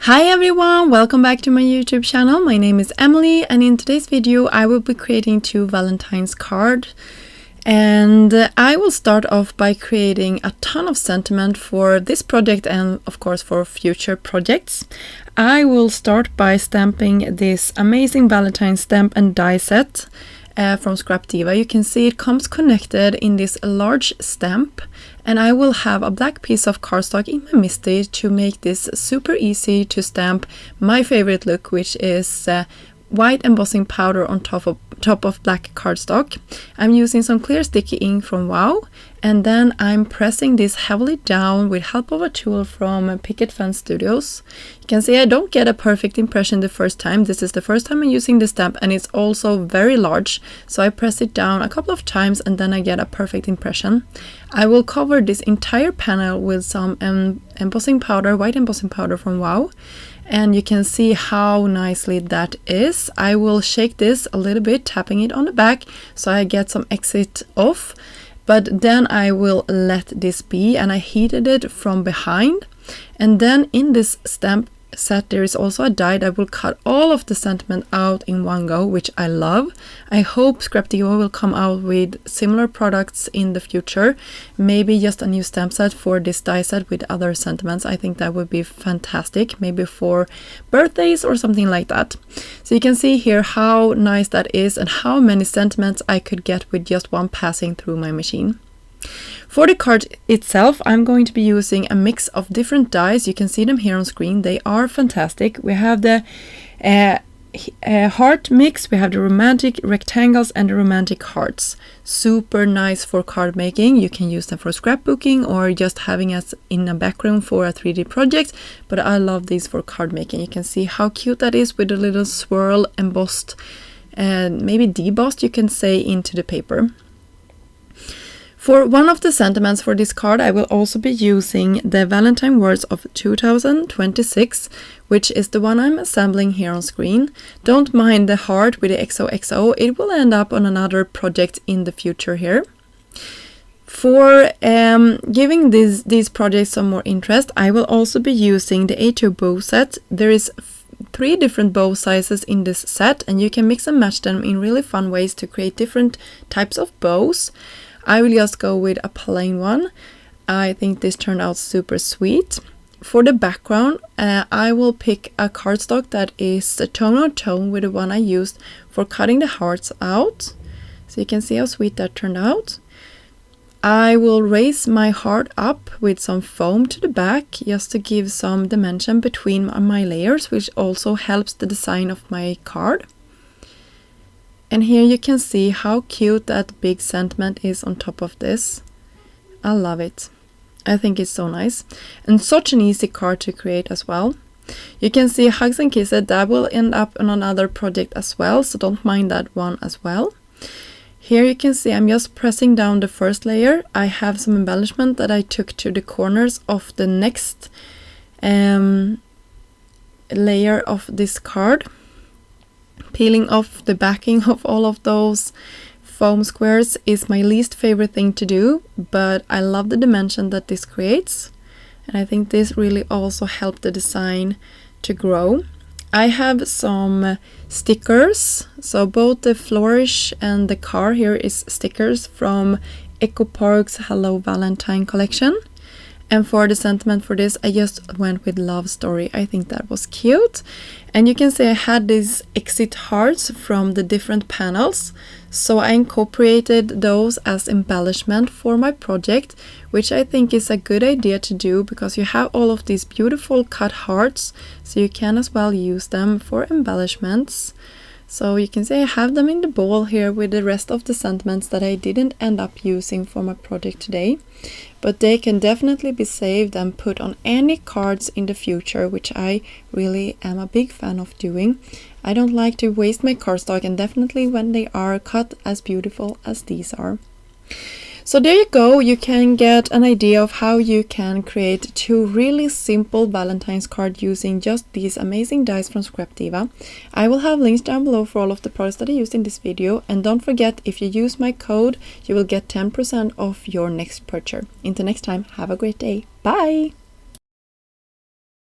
Hi everyone, welcome back to my YouTube channel. My name is Emily and in today's video I will be creating 2 Valentine's cards. And I will start off by creating a ton of sentiment for this project and of course for future projects. I will start by stamping this amazing Valentine stamp and die set from Scrap Diva. You can see it comes connected in this large stamp, and I will have a black piece of cardstock in my MISTI to make this super easy to stamp my favorite look, which is white embossing powder on top of black cardstock. I'm using some clear sticky ink from Wow, and then I'm pressing this heavily down with help of a tool from Picket Fence Studios. You can see I don't get a perfect impression the first time. This is the first time I'm using the stamp and it's also very large, so I press it down a couple of times and then I get a perfect impression. I will cover this entire panel with some embossing powder, white embossing powder from Wow. And you can see how nicely that is. I will shake this a little bit, tapping it on the back so I get some exit off. But then I will let this be, and I heated it from behind. And then in this stamp set there is also a die that will cut all of the sentiment out in one go, which I love. I hope Scrap Diva will come out with similar products in the future. Maybe just a new stamp set for this die set with other sentiments. I think that would be fantastic, maybe for birthdays or something like that. So you can see here how nice that is and how many sentiments I could get with just one passing through my machine. For the card itself, I'm going to be using a mix of different dies. You can see them here on screen. They are fantastic. We have the heart mix, we have the romantic rectangles and the romantic hearts. Super nice for card making. You can use them for scrapbooking or just having it in a background for a 3D project, but I love these for card making. You can see how cute that is with a little swirl embossed and maybe debossed, you can say, into the paper. For one of the sentiments for this card, I will also be using the Valentine words of 2026, which is the one I'm assembling here on screen. Don't mind the heart with the XOXO, it will end up on another project in the future here. For giving these projects some more interest, I will also be using the A2 bow set. There is 3 different bow sizes in this set, and you can mix and match them in really fun ways to create different types of bows. I will just go with a plain one. I think this turned out super sweet. For the background, I will pick a cardstock that is a tone with the one I used for cutting the hearts out. So you can see how sweet that turned out. I will raise my heart up with some foam to the back just to give some dimension between my layers, which also helps the design of my card. And here you can see how cute that big sentiment is on top of this. I love it. I think it's so nice. And such an easy card to create as well. You can see Hugs and Kisses, that will end up on another project as well, so don't mind that one as well. Here you can see I'm just pressing down the first layer. I have some embellishment that I took to the corners of the next layer of this card. Peeling off the backing of all of those foam squares is my least favorite thing to do, but I love the dimension that this creates, and I think this really also helped the design to grow. I have some stickers, so both the flourish and the car here is stickers from Echo Park's Hello Valentine collection. And for the sentiment for this, I just went with Love Story. I think that was cute. And you can see I had these exit hearts from the different panels. So I incorporated those as embellishment for my project, which I think is a good idea to do because you have all of these beautiful cut hearts. So you can as well use them for embellishments. So you can see I have them in the bowl here with the rest of the sentiments that I didn't end up using for my project today. But they can definitely be saved and put on any cards in the future, which I really am a big fan of doing. I don't like to waste my cardstock, and definitely when they are cut as beautiful as these are. So there you go, you can get an idea of how you can create 2 really simple Valentine's cards using just these amazing dies from Scrap Diva. I will have links down below for all of the products that I used in this video, and don't forget, if you use my code, you will get 10% off your next purchase. Until next time, have a great day. Bye!